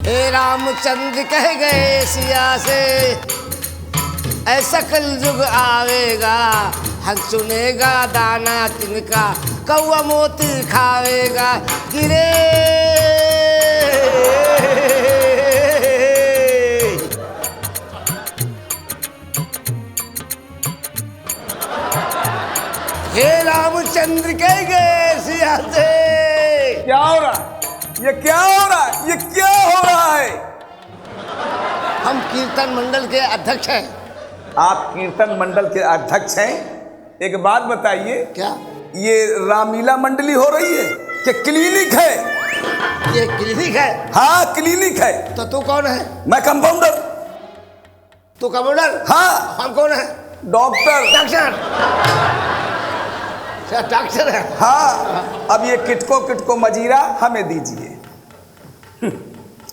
हे रामचंद्र कह गए सिया से, ऐसा कलयुग आवेगा, हक चुनेगा दाना तिनका, कौआ मोती खावेगा। गिरे हे रामचंद्र कह गए सिया से। क्या हो रहा है? ये क्या हो रहा है? ये क्या हो रहा है? हम कीर्तन मंडल के अध्यक्ष हैं। आप कीर्तन मंडल के अध्यक्ष हैं? एक बात बताइए, क्या ये रामलीला मंडली हो रही है कि क्लिनिक है? ये क्लिनिक है? हाँ क्लिनिक है। तो तू कौन है? मैं कंपाउंडर। तू कंपाउंडर? हाँ। हम कौन है? डॉक्टर। डॉक्टर? डॉक्टर है? हाँ। अब ये किटको मजीरा हमें दीजिए।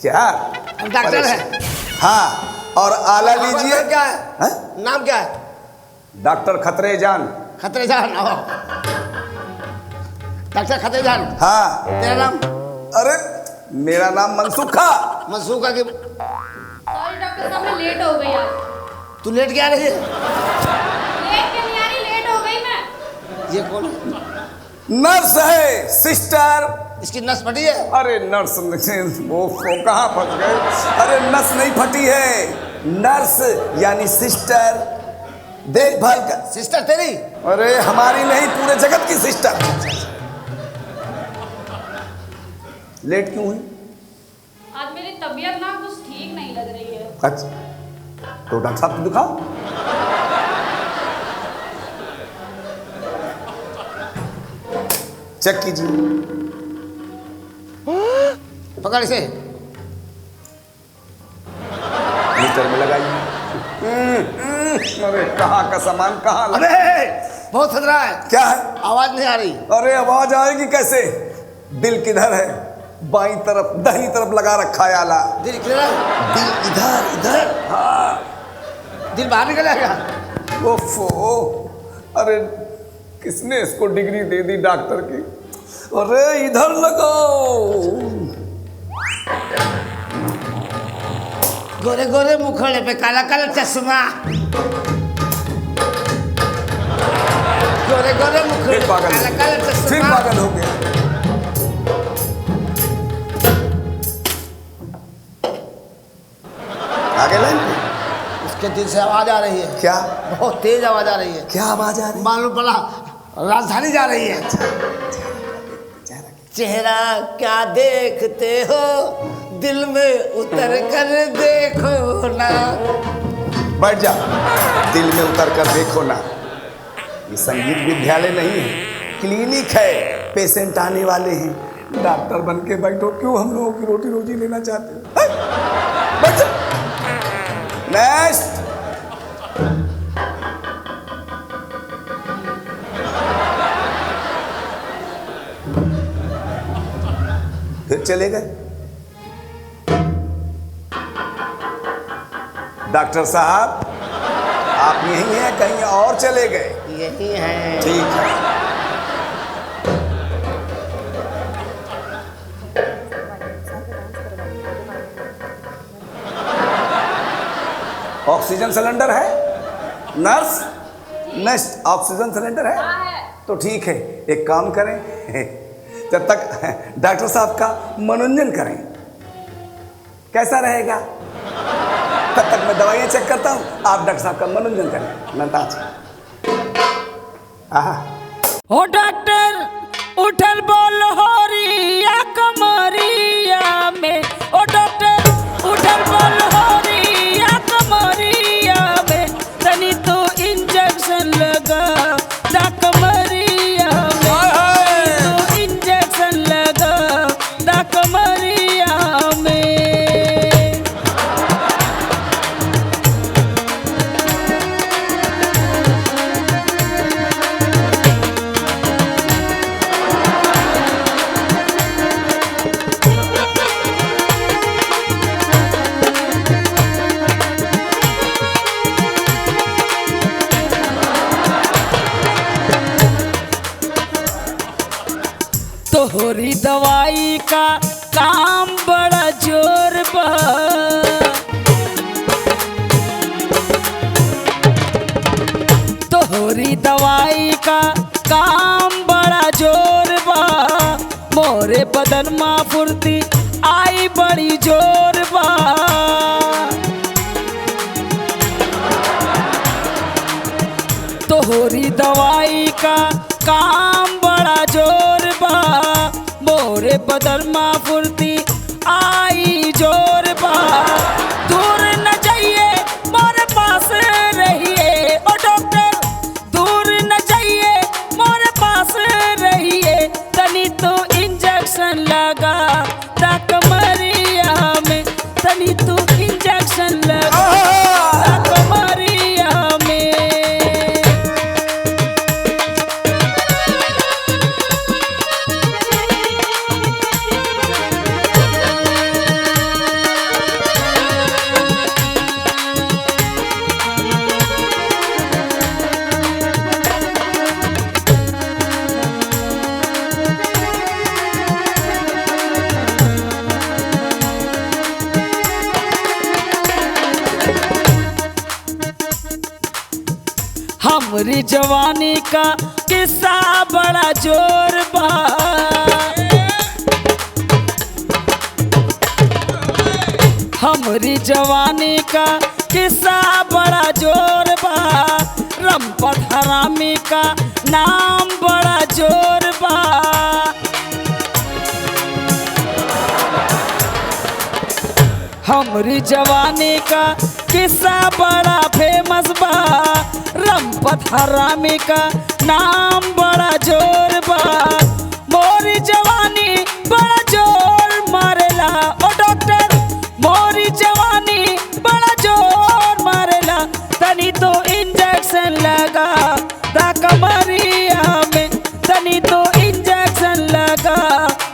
क्या? हम डॉक्टर है? हाँ। और आला लीजिए। क्या है? हा? नाम क्या है? डॉक्टर खतरे जान। खतरे जान? डॉक्टर खतरे जान? हाँ। तेरा नाम? अरे मेरा नाम मनसुखा। मनसुखा की? सॉरी डॉक्टर साहब, मैं लेट हो गई आज। तू लेट क्या रही है? लेट क्यों नहीं आ रही? लेट हो गई मैं। ये कौन है? नर्स है, सिस्टर। इसकी नस फटी है? अरे नर्स वो कहाँ फट गए? अरे नस नहीं फटी है, नर्स यानी सिस्टर, देखभाल का। सिस्टर तेरी? अरे हमारी नहीं, पूरे जगत की सिस्टर। लेट क्यों हुई? आज मेरी तबीयत ना कुछ ठीक नहीं लग रही है। अच्छा तो डॉक्टर साहब को दिखाओ। चेक कीजिए। पकड़ इसे। मीटर में लगाइए। अरे कहाँ का सामान कहाँ लगा? अरे बहुत खतरा है। क्या है? आवाज नहीं आ रही। अरे आवाज आएगी कैसे? दिल किधर है? बाईं तरफ, दाहिनी तरफ लगा रखा है आला। दिल किधर है? दिल इधर इधर। हाँ। दिल बाहर निकल आएगा। ओफो, अरे किसने इसको डिग्री दे दी डॉक्टर की? अरे इधर लगाओ। गोरे गोरे मुखड़े पे काला काला चश्मा। गोरे गोरे मुखड़े पे पागल, काला काला चश्मा। फिर पागल हो गया। आगे लाइन पे उसके दिल से आवाज आ रही है। क्या? बहुत तेज आवाज आ रही है। क्या आवाज आ रही है? मालूम पड़ा राजधानी जा रही है। चेहरा क्या देखते हो, दिल में उतर कर देखो ना। बैठ जा, दिल में उतर कर देखो ना। ये संगीत विद्यालय नहीं है, क्लिनिक है। पेशेंट आने वाले हैं, डॉक्टर बन के बैठो। क्यों हम लोगों की रोटी रोजी लेना चाहते हो? बैठ जा। नेक्स्ट। फिर चले गए। डॉक्टर साहब आप यहीं हैं, कहीं और चले गए? यही है। ठीक है। ऑक्सीजन सिलेंडर है? नर्स, नेक्स्ट ऑक्सीजन सिलेंडर है? हाँ है। तो ठीक है, एक काम करें, जब तक डॉक्टर साहब का मनोरंजन करें, कैसा रहेगा? तब तक मैं दवाइयाँ चेक करता हूँ, आप डॉक्टर साहब का मनोरंजन करें। नंताज ओ डॉक्टर उठल बोल होरिया कमरिया में। ओ डॉक्टर उठल बोल होरिया कमरिया में। तनी तो इंजेक्शन लगा दा कमरिया में। तो इंजेक्शन लगा दा कमरिया में। तोहरी दवाई का काम बड़ा जोर बा। तोहरी दवाई का काम बड़ा जोर बा, मोरे बदन में फुर्ती आई बड़ी जोर बा। तोहरी दवाई का काम बड़ा जोर बा, मोरे बदन में फुर्ती आई जोर बा। दूर न जाइए मोरे पास रहिए ओ डॉक्टर, दूर न जाइए मोरे पास रहिए। तनी तो इंजेक्शन लगा ता कमरिया में, तनी तो इंजेक्शन लगा ता कमरिया में। हमरी जवानी का किस्सा बड़ा जोर बा। हमरी जवानी का किस्सा बड़ा जोर बा, रमपत हरामी का नाम बड़ा जोर बा। हमरी जवानी का किस्सा बड़ा फेमस बा, रमपत हरामी का नाम बड़ा जोर बा। मोरी जवानी बड़ा जोर मारेला ओ डॉक्टर, मोरी जवानी बड़ा जोर मारेला। तनी तो इंजेक्शन लगा ता कमरिया में, तनी तो इंजेक्शन लगा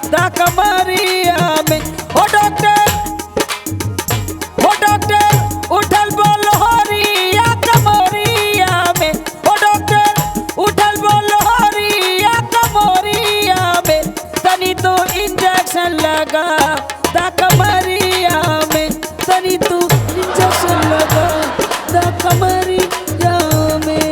ता कमरिया में। ओ डॉक्टर उठल बोल होरिया कमरिया में, ओ डॉक्टर उठल बोल होरिया कमरिया में। तनी तो इंजेक्शन लगा ता कमरिया में, तनी तो इंजेक्शन लगा ता कमरिया में।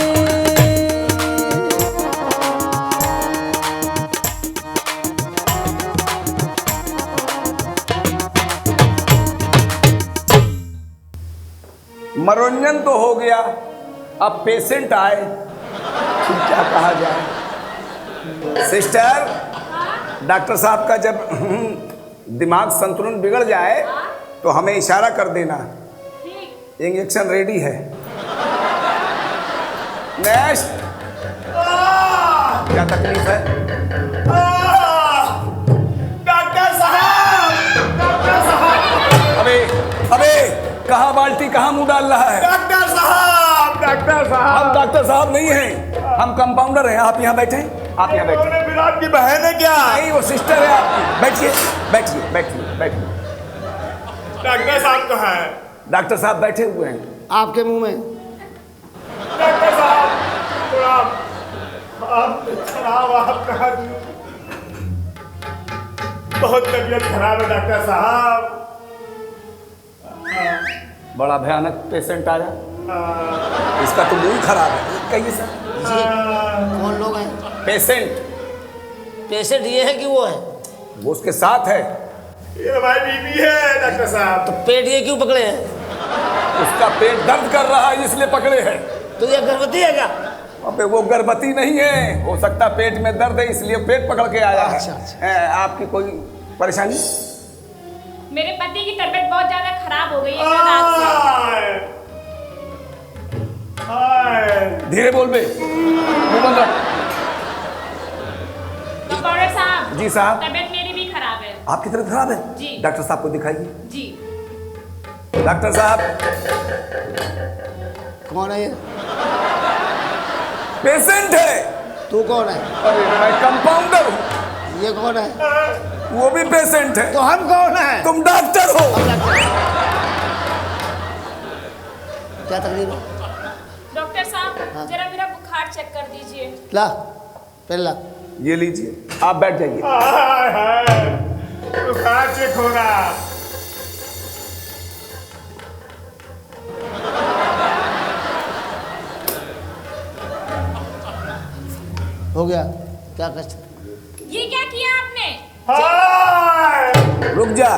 मनोरंजन तो हो गया, अब पेशेंट आए, फिर क्या कहा जाए। सिस्टर, डॉक्टर साहब का जब दिमाग संतुलन बिगड़ जाए तो हमें इशारा कर देना। इंजेक्शन रेडी है। नेक्स्ट। क्या तकलीफ है? डॉक्टर साहब, डॉक्टर साहब, अबे कहाँ बाल्टी कहाँ मुंह डाल रहा है? डॉक्टर साहब, डॉक्टर साहब। हम डॉक्टर साहब नहीं हैं, हम कंपाउंडर हैं। आप यहाँ बैठे, आप यहाँ बैठे। विराट की बहन है क्या? नहीं, वो सिस्टर है आपकी। बैठिए बैठिए बैठिए बैठिए। डॉक्टर साहब कहाँ है? डॉक्टर साहब बैठे हुए हैं। आपके मुंह में। डॉक्टर साहब थोड़ा आप खराब, आप कहा बहुत तबीयत खराब है डॉक्टर साहब। बड़ा भयानक पेशेंट आया, इसका तो मुंह खराब है। कहिए सर। कौन लोग हैं? पेशेंट। पेशेंट ये है कि वो है? वो उसके साथ है। ये हमारी बीवी है डॉक्टर साहब। तो पेट ये क्यों पकड़े हैं? उसका पेट दर्द कर रहा है इसलिए पकड़े हैं। तो ये गर्भवती है क्या? अबे वो गर्भवती नहीं है, हो सकता पेट में दर्द है इसलिए पेट पकड़ के आया अच्छा, है। आपकी कोई परेशानी? मेरे पति की तबीयत बहुत ज्यादा खराब हो गई है कल रात से। धीरे बोल बे, मुंह बंद रख। डॉक्टर साहब। जी साहब। तबीयत मेरी भी खराब है। आपकी तबीयत खराब है? जी। डॉक्टर साहब को दिखाइए। जी। डॉक्टर साहब। कौन है ये? पेशेंट है। तू कौन है? अरे मैं कंपाउंडर हूँ। ये कौन है? वो भी पेशेंट है। तो हम कौन है? तुम डॉक्टर हो। क्या तकलीफ है? डॉक्टर साहब जरा मेरा बुखार चेक कर दीजिए। ला पहले ला। ये लीजिए, आप बैठ जाइए। बुखार चेक होगा। हो गया क्या कष्ट? ये क्या किया आपने? हाय रुक जा,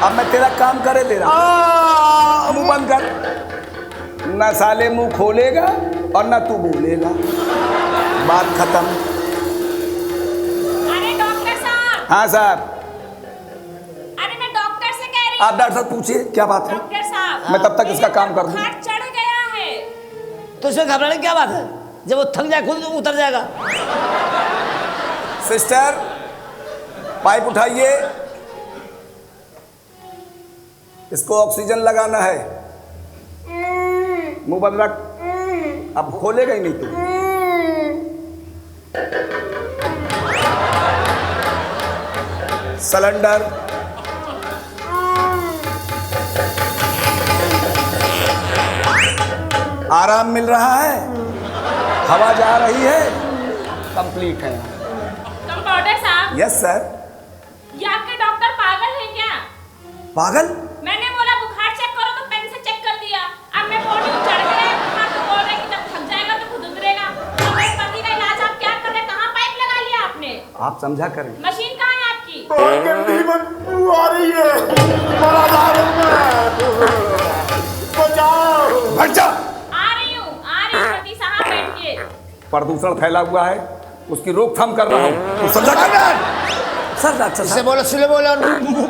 अब मैं तेरा काम करे दे रहा हूं। मुंह बंद कर, ना साले मुंह खोलेगा और ना तू बोलेगा, बात खत्म। अरे डॉक्टर साहब। हाँ साहब। अरे मैं डॉक्टर से कह रही आप डॉक्टर साहब पूछिए क्या बात है, डॉक्टर साहब मैं तब तक इसका काम कर दूं। बुखार चढ़ गया है। तो इसमें घबराने की क्या बात है? जब वो थक जाए खुद उतर जाएगा। सिस्टर पाइप उठाइए, इसको ऑक्सीजन लगाना है। मुंह बंद रख, अब खोलेगा ही नहीं तू। सिलेंडर आराम मिल रहा है, हवा जा रही है, कंप्लीट है। कंपाउंडर साहब, यस सर। ये आपके डॉक्टर पागल हैं क्या? पागल? मैंने बोला बुखार चेक करो तो पेन से चेक कर दिया। अब मैं बोल रही हूँ चढ़ गया है बुखार, तो बोल रहे हैं कि जब थक जाएगा तो खुद उतरेगा। और मेरे पति का इलाज आप क्या कर रहे हैं? कहाँ पाइप लगा लिया आपने? आप समझा करें। मशीन कहाँ है आपकी? बहुत गंदी बदबू आ रही है, मरा जा रहा हूं, बचाओ। हट जा। आ रही हूँ पति साहब, बैठिए। प्रदूषण फैला हुआ है, उसकी रोकथाम कर रहा हूँ, तू समझा कर रहा है? सर डॉक्टर इससे साहब बोलो सिले बोलो और मुंह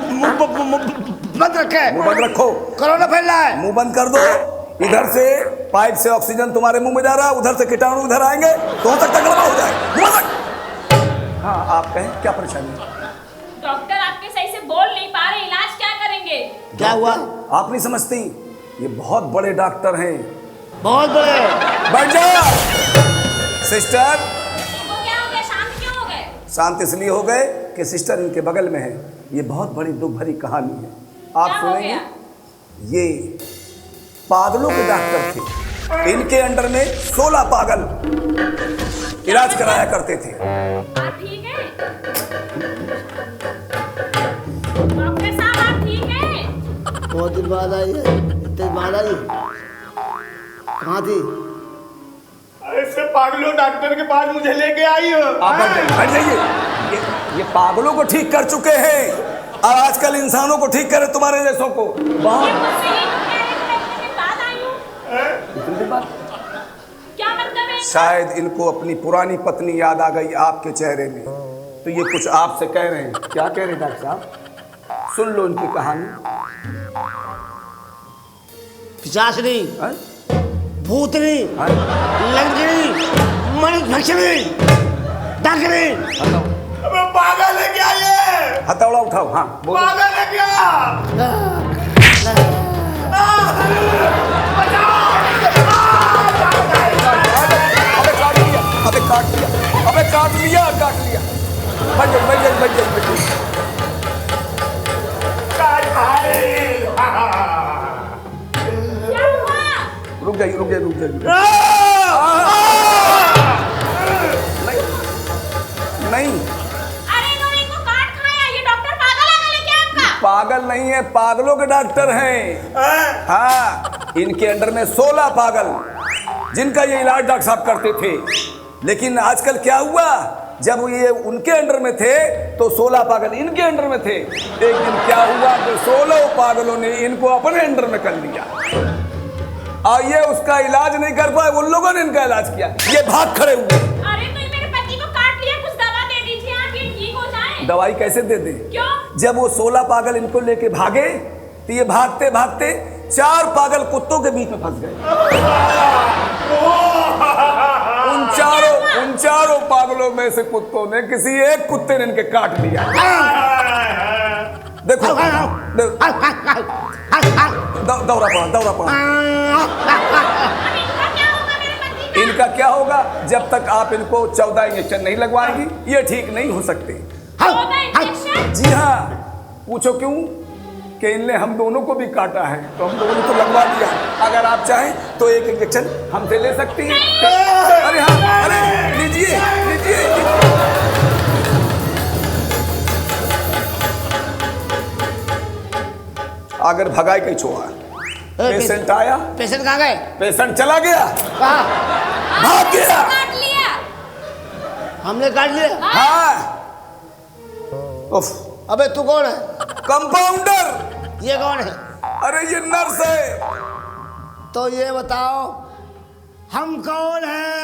बंद रखे। मुंह बंद रखो, कोरोना फैल रहा है। मुंह बंद कर दो। इधर से पाइप से ऑक्सीजन तुम्हारे मुंह में जा रहा है, उधर से कीटाणु उधर आएंगे तो हो सकता है गड़बड़ हो जाए। मुंह बंद रख। हाँ आप कहें क्या परेशानी है? डॉक्टर आपके सही से बोल नहीं पा रहे, इलाज क्या करेंगे? क्या हुआ? आप नहीं समझती, ये बहुत बड़े डॉक्टर हैं। बहुत बड़े। बैठ जा। सिस्टर इनको क्या हो गया? शांत क्यों हो गए? शांत इसलिए हो गए कि सिस्टर इनके बगल में है। ये बहुत बड़ी दुख भरी कहानी है, आप क्या हो सुनेंगे। गया? ये पागलों के डॉक्टर थे, इनके अंडर में 16 पागल इलाज कराया करते थे। आप ठीक हैं? डॉक्टर साहब आप ठीक हैं? बहुत दिन बाद आई है, इतने दिन बाद आई। कहाँ थी? ऐसे पागलों डॉक्टर के पास मुझे लेके आई हो। आप बैठ जाइए। ये पागलों को ठीक कर चुके हैं और आजकल इंसानों को ठीक करे, तुम्हारे जैसों को। ये बहुत मुझसे ये कह रहे थे, मैं इतने दिन बाद आई हूँ। इतनी देर बाद क्या मतलब है? शायद इनको अपनी पुरानी पत्नी याद आ गई आपके चेहरे में, तो ये कुछ आपसे कह रहे हैं। क्या कह रहे हैं डॉक्टर साहब? सुन लो इनकी कहानी। पिशाचनी, हैं? भूतनी, हैं? लंगड़ी, मणिभक्षणी, डाकनी। अबे पागल है क्या ये? हथौड़ा उठाओ। हाँ बोलो। पागल है क्या? अबे काट लिया, अबे काट लिया, काट लिया। बैठ जाइए, बैठ जाइए, बैठ जाइए, बैठ जाइए। क्या हुआ? रुक जाइए, रुक जाइए, रुक जाइए। नहीं नहीं, अरे इन्होंने इनको काट खाया। ये डॉक्टर पागल है क्या आपका? पागल नहीं है, पागलों के डॉक्टर हैं। हाँ, इनके अंडर में 16 पागल जिनका ये इलाज डॉक्टर साहब करते थे। लेकिन आजकल क्या हुआ, जब ये उनके अंडर में थे तो 16 पागल इनके अंडर में थे। एक दिन क्या हुआ कि 16 पागलों ने इनको अपने अंडर में कर लिया और ये उसका इलाज नहीं कर पाए, उन लोगों ने इनका इलाज किया। ये भाग खड़े हुए। अरे तो ये मेरे पति को काट लिया, कुछ दवा दे दीजिए आप, ये ठीक हो जाए। दवाई कैसे दे दे? क्यों? जब वो 16 पागल इनको लेके भागे तो ये भागते भागते 4 पागल कुत्तों के बीच में फंस गए। उन चारों पागलों में से कुत्तों ने किसी एक कुत्ते ने इनके काट लिया। देखो दौरा पड़ा, दौरा पड़ा। अब इनका क्या होगा मेरे पति का? इनका क्या होगा? जब तक आप इनको 14 इंजेक्शन नहीं लगवाएंगी ये ठीक नहीं हो सकते। 14 इंजेक्शन? जी हाँ, पूछो क्यों? कि इनने हम दोनों को भी काटा है तो हम दोनों को लगवा दिया। अगर आप चाहें तो एक इंजेक्शन हमसे ले सकती हैं। अरे हाँ, अरे लीजिए लीजिए। अगर भगाई कहीं छोड़ा, पेशेंट आया, पेशेंट कहाँ गए? पेशेंट चला गया, कहाँ? भाग गया। काट लिया। हमने काट लिया। हाँ। उफ, अबे तू कौन है? कंपाउंडर। ये कौन है? अरे ये नर्स है। तो ये बताओ हम कौन हैं?